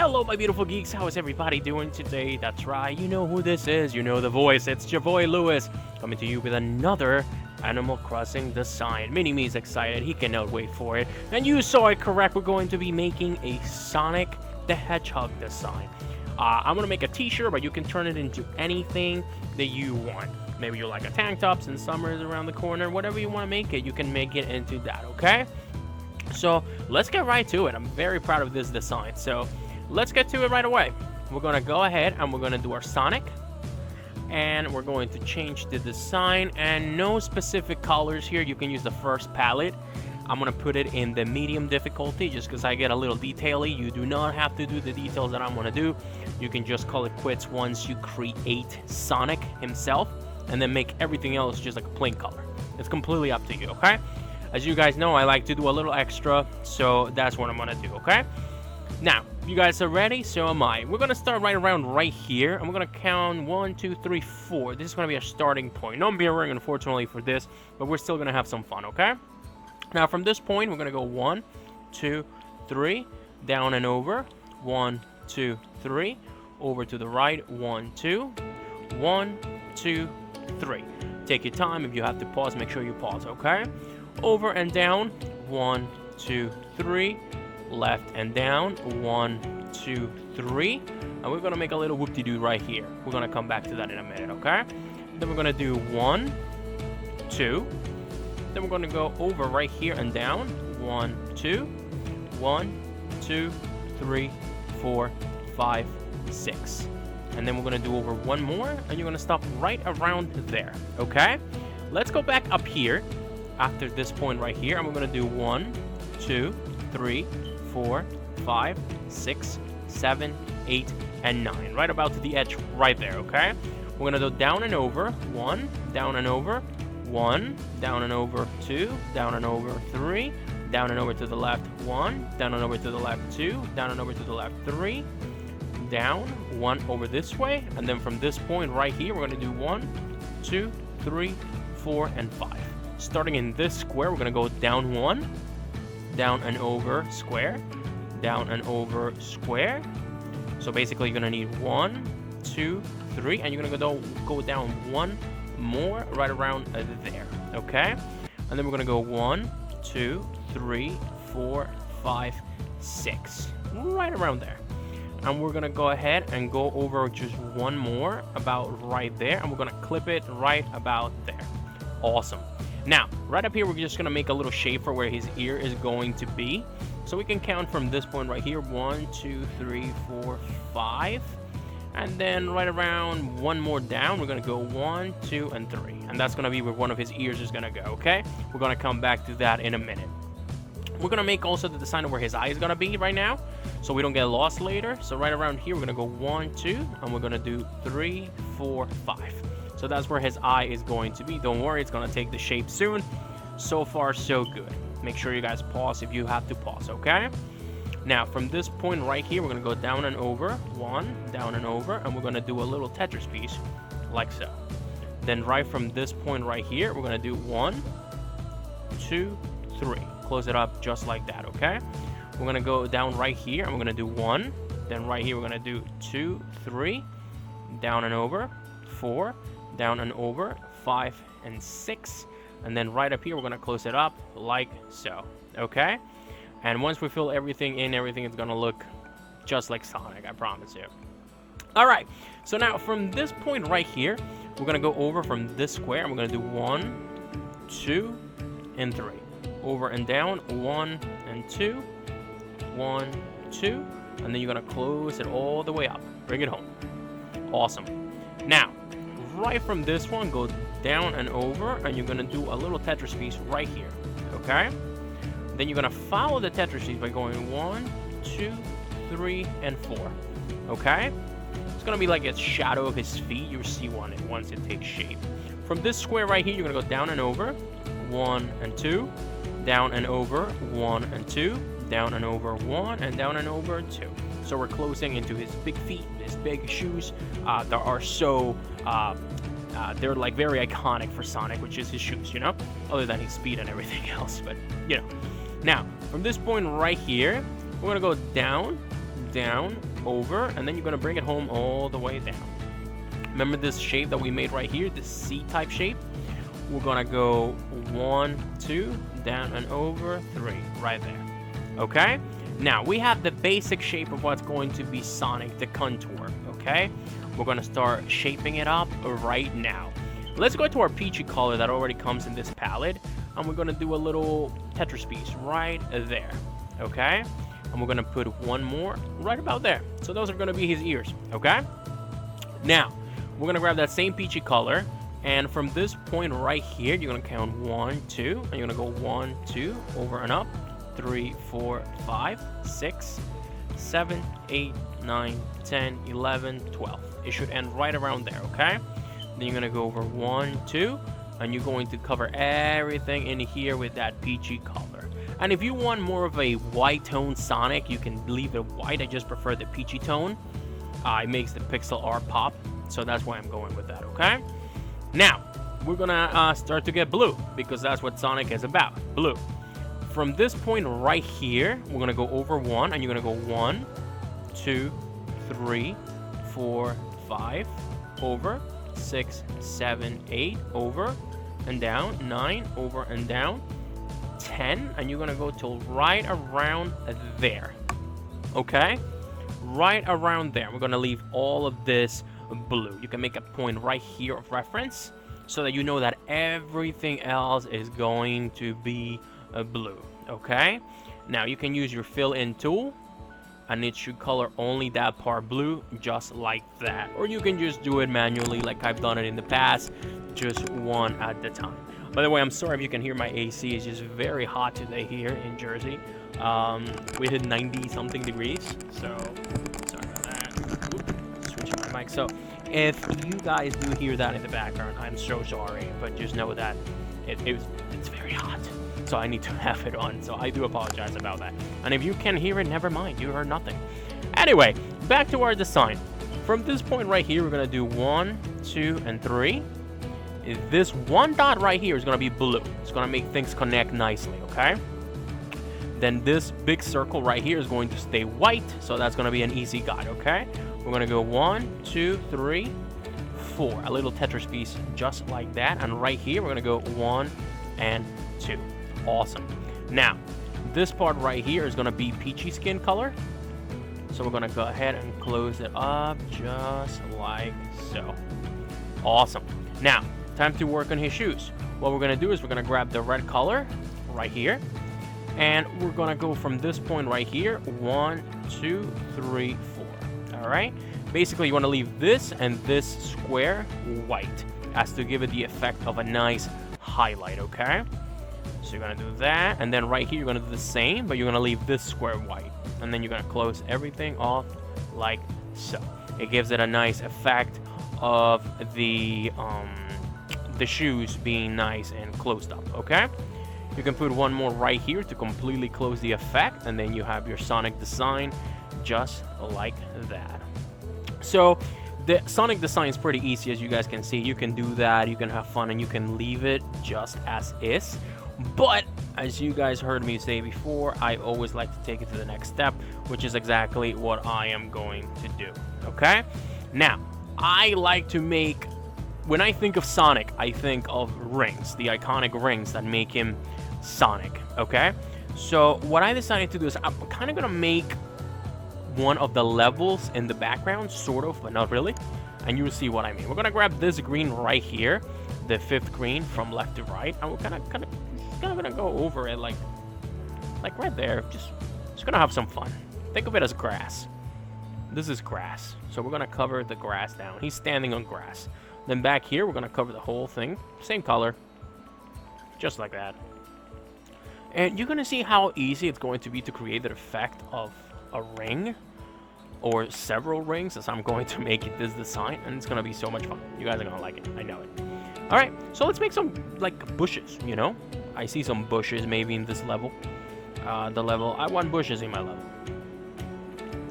Hello, my beautiful geeks. How is everybody doing today? That's right, you know who this is. You know the voice. It's your boy, Lewis, coming to you with another Animal Crossing design. Mini-Me is excited. He cannot wait for it. And you saw it correct. We're going to be making a Sonic the Hedgehog design. I'm going to make a t-shirt, but you can turn it into anything that you want. Maybe you like a tank top since summer is around the corner. Whatever you want to make it, you can make it into that, okay? So let's get right to it. I'm very proud of this design. So let's get to it right away. We're going to go ahead and we're going to do our Sonic. And we're going to change the design. And no specific colors here. You can use the first palette. I'm going to put it in the medium difficulty just because I get a little detaily. You do not have to do the details that I'm going to do. You can just call it quits once you create Sonic himself. And then make everything else just like a plain color. It's completely up to you, okay? As you guys know, I like to do a little extra, so that's what I'm going to do, okay? Now, you guys are ready? So am I. We're going to start right around right here, and we're going to count 1, 2, 3, 4. This is going to be our starting point. No mirroring, unfortunately, for this, but we're still going to have some fun, okay? Now, from this point, we're going to go 1, 2, 3, down and over. 1, 2, 3, over to the right. 1, 2, 1, 2, 3. Take your time. If you have to pause, make sure you pause, okay? Over and down. 1, 2, 3. Left and down. 1, 2, 3. And we're going to make a little whoop-de-doo right here. We're going to come back to that in a minute, okay? Then we're going to do 1, 2. Then we're going to go over right here and down. 1, 2. 1, 2, 3, 4, 5, 6. And then we're going to do over one more, and you're going to stop right around there, okay? Let's go back up here after this point right here, and we're going to do 1, 2, 3, 4, 5, 6, 7, 8, and 9. Right about to the edge right there, okay? We're going to go down and over. 1, down and over. 1, down and over. 2, down and over. 3, down and over to the left. 1, down and over to the left. 2, down and over to the left. 3, down, 1 over this way, and then from this point right here, we're going to do 1, 2, 3, 4, and 5. Starting in this square, we're going to go down 1, down and over square, down and over square. So basically, you're going to need 1, 2, 3, and you're going to go down one more right around there, okay? And then we're going to go 1, 2, 3, 4, 5, 6, right around there. And we're going to go ahead and go over just one more about right there. And we're going to clip it right about there. Awesome. Now, right up here, we're just going to make a little shape for where his ear is going to be. So we can count from this point right here. 1, 2, 3, 4, 5. And then right around one more down, we're going to go 1, 2, and 3. And that's going to be where one of his ears is going to go, okay? We're going to come back to that in a minute. We're going to make also the design of where his eye is going to be right now, so we don't get lost later. So right around here, we're going to go 1, 2, and we're going to do 3, 4, 5. So that's where his eye is going to be. Don't worry, it's going to take the shape soon. So far, so good. Make sure you guys pause if you have to pause, okay? Now, from this point right here, we're going to go down and over. 1, down and over, and we're going to do a little Tetris piece, like so. Then right from this point right here, we're going to do 1, 2, 3. Close it up just like that, okay? We're going to go down right here, and we're going to do 1. Then right here, we're going to do 2, 3. Down and over. 4. Down and over. 5 and 6. And then right up here, we're going to close it up like so, okay? And once we fill everything in, everything is going to look just like Sonic, I promise you. All right, so now from this point right here, we're going to go over from this square, and we're going to do 1, 2, and 3. Over and down, 1 and 2, 1, 2, and then you're going to close it all the way up. Bring it home. Awesome. Now, right from this one, go down and over, and you're going to do a little Tetris piece right here, okay? Then you're going to follow the Tetris piece by going 1, 2, 3, and 4, okay? It's going to be like a shadow of his feet. You'll see one once it takes shape. From this square right here, you're going to go down and over, 1 and 2, down and over, 1 and 2, down and over, 1, and down and over, 2. So we're closing into his big feet, his big shoes. That are so, they're like very iconic for Sonic, which is his shoes, you know? Other than his speed and everything else, but, you know. Now, from this point right here, we're going to go down, down, over, and then you're gonna bring it home all the way down. Remember this shape that we made right here, this C-type shape? We're gonna go 1, 2, down and over, 3, right there. Okay? Now, we have the basic shape of what's going to be Sonic, the contour, okay? We're gonna start shaping it up right now. Let's go to our peachy color that already comes in this palette, and we're gonna do a little Tetris piece right there, okay? And we're gonna put one more right about there. So those are gonna be his ears, okay? Now, we're gonna grab that same peachy color, and from this point right here, you're gonna count 1, 2, and you're gonna go 1, 2, over and up, 3, 4, 5, 6, 7, 8, 9, 10, 11, 12. It should end right around there, okay? Then you're gonna go over 1, 2, and you're going to cover everything in here with that peachy color. And if you want more of a white tone Sonic, you can leave it white. I just prefer the peachy tone. It makes the pixel art pop, so that's why I'm going with that, okay? Now, we're gonna start to get blue, because that's what Sonic is about, blue. From this point right here, we're gonna go over 1, and you're gonna go 1, 2, 3, 4, 5, over, 6, 7, 8, over and down, 9, over and down, 10, and you're gonna go till right around there, okay? Right around there. We're gonna leave all of this blue. You can make a point right here of reference so that you know that everything else is going to be blue, okay? Now you can use your fill-in tool, and it should color only that part blue, just like that. Or you can just do it manually like I've done it in the past, just one at a time. By the way, I'm sorry if you can hear my AC. It's just very hot today here in Jersey. We hit 90 something degrees, so sorry about that. Oops, switching my mic. So if you guys do hear that in the background, I'm so sorry, but just know that it's very hot, so I need to have it on, so I do apologize about that. And if you can hear it, never mind, you heard nothing. Anyway, back to our design. From this point right here, we're gonna do 1, 2, and 3. This one dot right here is gonna be blue. It's gonna make things connect nicely, okay? Then this big circle right here is going to stay white, so that's gonna be an easy guide, okay? We're gonna go 1, 2, 3, 4. A little Tetris piece just like that. And right here, we're gonna go 1 and 2. Awesome. Now, this part right here is gonna be peachy skin color. So we're gonna go ahead and close it up just like so. Awesome. Now, time to work on his shoes. What we're gonna do is we're gonna grab the red color right here, and we're gonna go from this point right here, 1, 2, 3, 4. All right. Basically, you want to leave this and this square white, as to give it the effect of a nice highlight. Okay. So you're gonna do that, and then right here you're gonna do the same, but you're gonna leave this square white, and then you're gonna close everything off like so. It gives it a nice effect of the shoes being nice and closed up, okay? You can put one more right here to completely close the effect, and then you have your Sonic design just like that. So the Sonic design is pretty easy, as you guys can see. You can do that, you can have fun, and you can leave it just as is. But as you guys heard me say before, I always like to take it to the next step, which is exactly what I am going to do, okay? Now, I like to make, when I think of Sonic, I think of rings, the iconic rings that make him Sonic, okay? So what I decided to do is I'm kind of going to make one of the levels in the background, sort of, but not really. And you'll see what I mean. We're going to grab this green right here, the 5th green from left to right, and we're kind of gonna go over it like right there. Just gonna have some fun. Think of it as grass. This is grass, so we're gonna cover the grass down. He's standing on grass. Then back here, we're gonna cover the whole thing, same color, just like that. And you're gonna see how easy it's going to be to create the effect of a ring or several rings, as I'm going to make it this design, and it's gonna be so much fun. You guys are gonna like it, I know it. All right, so let's make some like bushes, you know? I see some bushes maybe in this level. I want bushes in my level.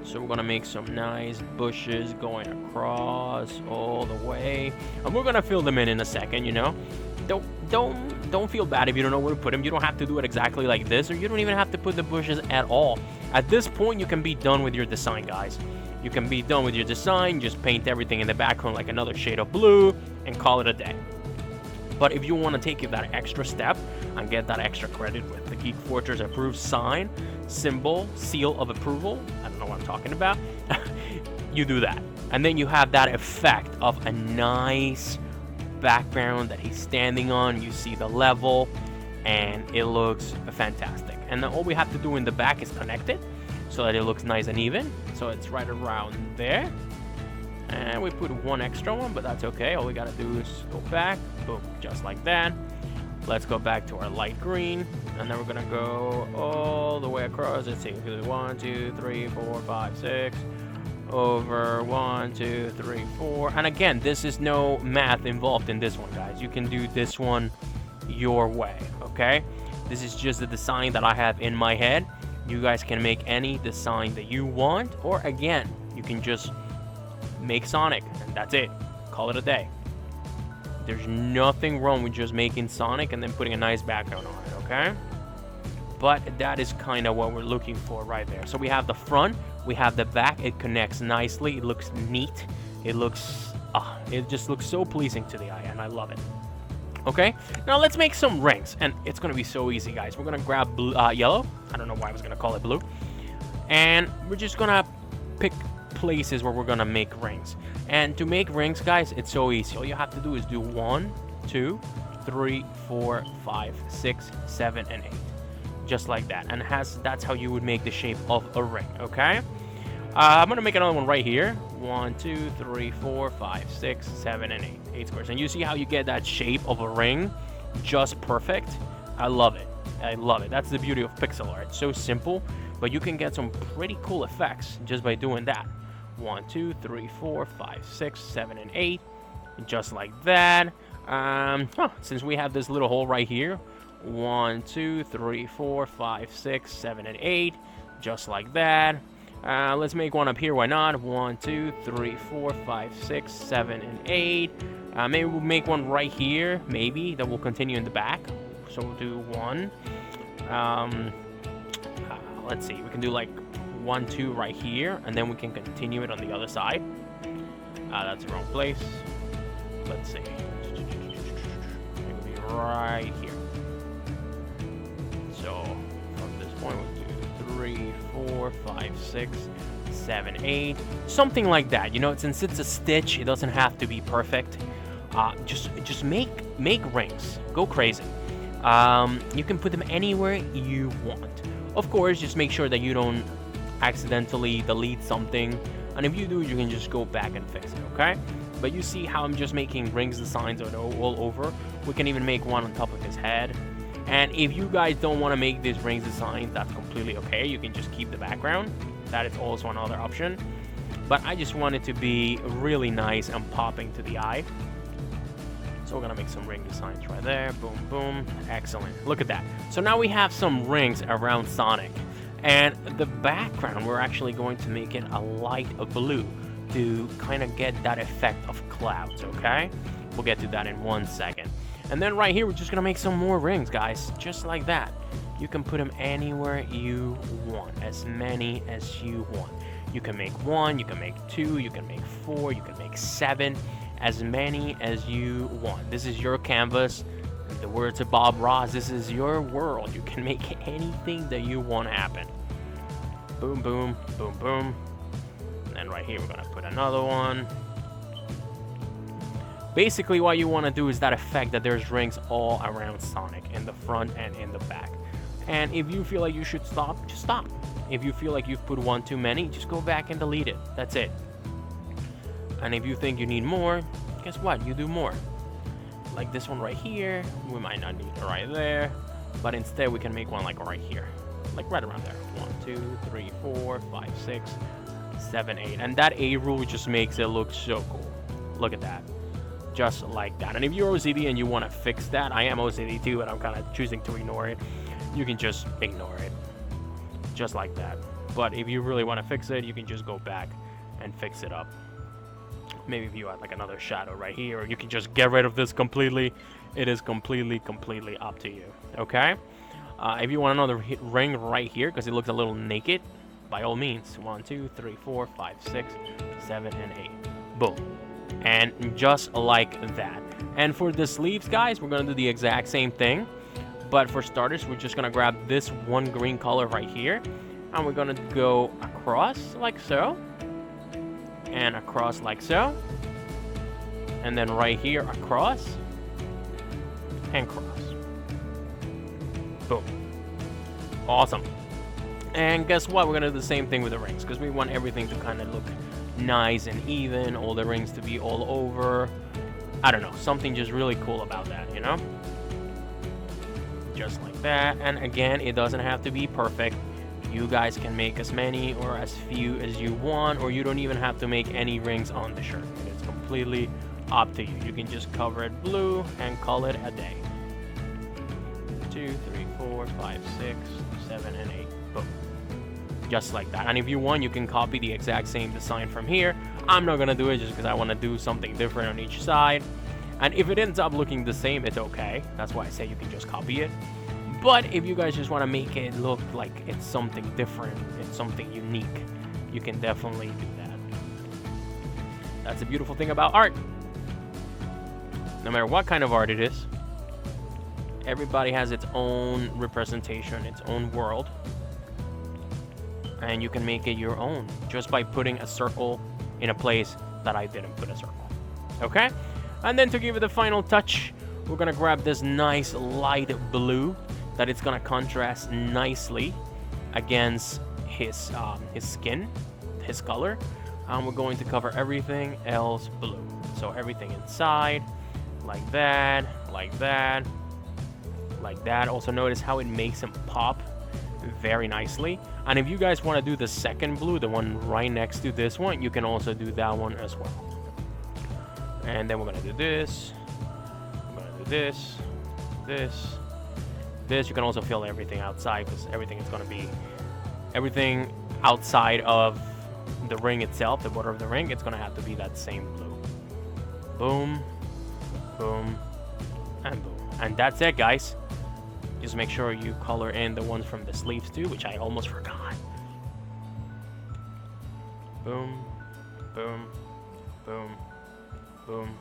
So we're gonna make some nice bushes going across all the way. And we're gonna fill them in a second, you know? Don't feel bad if you don't know where to put them. You don't have to do it exactly like this, or you don't even have to put the bushes at all. At this point, you can be done with your design, guys. You can be done with your design, just paint everything in the background like another shade of blue, and call it a day. But if you want to take that extra step and get that extra credit with the Geek Fortress approved sign, symbol, seal of approval, I don't know what I'm talking about, you do that. And then you have that effect of a nice background that he's standing on. You see the level, and it looks fantastic. And then all we have to do in the back is connect it so that it looks nice and even. So it's right around there. And we put one extra one, but that's okay. All we gotta do is go back, boom, just like that. Let's go back to our light green, and then we're gonna go all the way across. Let's see, 1, 2, 3, 4, 5, 6, over 1, 2, 3, 4. And again, this is no math involved in this one, guys. You can do this one your way, okay? This is just the design that I have in my head. You guys can make any design that you want, or again, you can just make Sonic, and that's it. Call it a day. There's nothing wrong with just making Sonic and then putting a nice background on it, okay? But that is kind of what we're looking for right there. So we have the front, we have the back. It connects nicely. It looks neat. It just looks so pleasing to the eye, and I love it. Okay, now let's make some rings, and it's gonna be so easy, guys. We're gonna grab blue, yellow. I don't know why I was gonna call it blue, and we're just gonna pick places where we're gonna make rings. And to make rings, guys, it's so easy. All you have to do is do 1, 2, 3, 4, 5, 6, 7, and 8, just like that. And that's how you would make the shape of a ring. Okay, I'm gonna make another one right here. 1, 2, 3, 4, 5, 6, 7, and 8. 8 squares. And you see how you get that shape of a ring just perfect? I love it. I love it. That's the beauty of pixel art. It's so simple, but you can get some pretty cool effects just by doing that. 1, 2, 3, 4, 5, 6, 7, and 8. Just like that. Since we have this little hole right here. 1, 2, 3, 4, 5, 6, 7, and 8. Just like that. Let's make one up here. Why not? 1, 2, 3, 4, 5, 6, 7, and 8. Maybe we'll make one right here. Maybe that will continue in the back. So we'll do 1. Let's see. We can do like 1, 2 right here, and then we can continue it on the other side. That's the wrong place. Let's see. It'll be right here. So from this point, we'll do 3, 4, 5, 6, 7, 8, something like that. You know, since it's a stitch, it doesn't have to be perfect. Just make rings. Go crazy. You can put them anywhere you want. Of course, just make sure that you don't accidentally delete something, and if you do, you can just go back and fix it, okay? But you see how I'm just making rings designs all over. We can even make one on top of his head. And if you guys don't want to make these rings designs, that's completely okay. You can just keep the background. That is also another option. But I just want it to be really nice and popping to the eye. So we're gonna make some ring designs right there. Boom, boom. Excellent. Look at that. So now we have some rings around Sonic. And the background, we're actually going to make it a light blue to kind of get that effect of clouds, okay? We'll get to that in 1 second. And then right here, we're just gonna make some more rings, guys, just like that. You can put them anywhere you want, as many as you want. You can make 1, you can make 2, you can make 4, you can make 7, as many as you want. This is your canvas. In the words of Bob Ross, this is your world. You can make anything that you want to happen. Boom, boom, boom, boom. And then right here, we're gonna put another one. Basically, what you want to do is that effect that there's rings all around Sonic, in the front and in the back. And if you feel like you should stop, just stop. If you feel like you've put one too many, just go back and delete it. That's it. And if you think you need more, guess what? You do more. Like this one right here, we might not need it right there, but instead we can make one like right here, like right around there. 1, 2, 3, 4, 5, 6, 7, 8. And that 8 rule just makes it look so cool. Look at that. Just like that. And if you're OCD and you want to fix that, I am OCD too, but I'm kind of choosing to ignore it. You can just ignore it. Just like that. But if you really want to fix it, you can just go back and fix it up. Maybe if you add like another shadow right here, or you can just get rid of this completely. It is completely up to you, okay? If you want another ring right here, because it looks a little naked, by all means. 1, 2, 3, 4, 5, 6, 7, and 8. Boom. And just like that. And for the sleeves, guys, we're going to do the exact same thing. But for starters, we're just going to grab this one green color right here. And we're going to go across like so. And across like so. And then right here across. And cross. Boom. Awesome. And guess what? We're going to do the same thing with the rings. Because we want everything to kind of look nice and even. All the rings to be all over. I don't know. Something just really cool about that, you know? Just like that. And again, it doesn't have to be perfect. You guys can make as many or as few as you want, or you don't even have to make any rings on the shirt. It's completely up to you. You can just cover it blue and call it a day. 2, 3, 4, 5, 6, 7, and 8. Boom. Just like that. And if you want, you can copy the exact same design from here. I'm not gonna do it just because I want to do something different on each side. And if it ends up looking the same, it's okay. That's why I say you can just copy it. But if you guys just want to make it look like it's something different, it's something unique, you can definitely do that. That's the beautiful thing about art. No matter what kind of art it is, everybody has its own representation, its own world. And you can make it your own just by putting a circle in a place that I didn't put a circle. Okay? And then to give it the final touch, we're going to grab this nice light blue that it's going to contrast nicely against his skin, his color. And we're going to cover everything else blue. So everything inside, like that, like that, like that. Also notice how it makes him pop very nicely. And if you guys want to do the second blue, the one right next to this one, you can also do that one as well. And then we're gonna do this. We're gonna do this, this. You can also fill everything outside because everything is gonna be everything outside of the ring itself, the border of the ring. It's gonna have to be that same blue. Boom, boom, and boom. And that's it, guys. Just make sure you color in the ones from the sleeves too, which I almost forgot. Boom, boom, boom. Boom,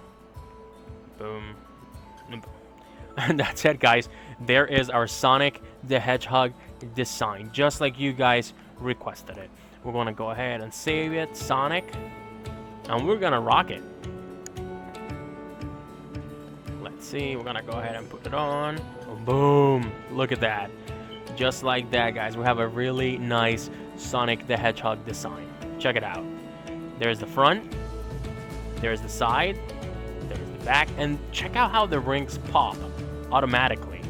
boom, boom. And that's it, guys. There is our Sonic the Hedgehog design, just like you guys requested it. We're going to go ahead and save it, Sonic, and we're going to rock it. Let's see. We're going to go ahead and put it on. Boom. Look at that. Just like that, guys. We have a really nice Sonic the Hedgehog design. Check it out. There's the front. There's the side, there's the back, and check out how the rings pop automatically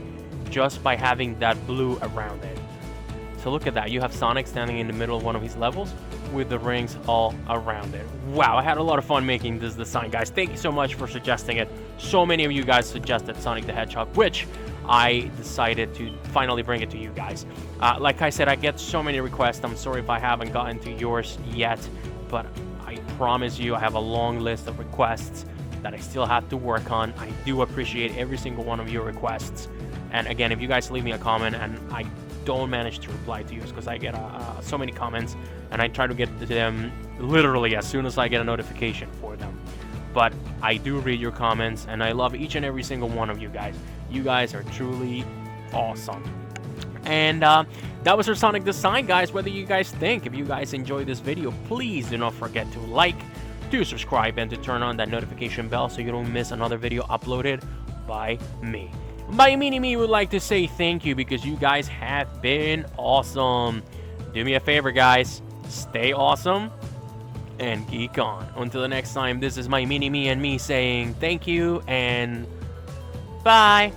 just by having that blue around it. So look at that. You have Sonic standing in the middle of one of his levels with the rings all around it. Wow, I had a lot of fun making this design, guys. Thank you so much for suggesting it. So many of you guys suggested Sonic the Hedgehog, which I decided to finally bring it to you guys. Like I said, I get so many requests. I'm sorry if I haven't gotten to yours yet, but I promise you I have a long list of requests that I still have to work on. I do appreciate every single one of your requests. And again, if you guys leave me a comment and I don't manage to reply to you, it's because I get so many comments and I try to get to them literally as soon as I get a notification for them. But I do read your comments and I love each and every single one of you guys. You guys are truly awesome. And that was our Sonic design, guys. What do you guys think? If you guys enjoyed this video, please do not forget to like, to subscribe, and to turn on that notification bell so you don't miss another video uploaded by me. By me would like to say thank you because you guys have been awesome. Do me a favor, guys. Stay awesome and geek on. Until the next time, this is my me and me saying thank you and bye.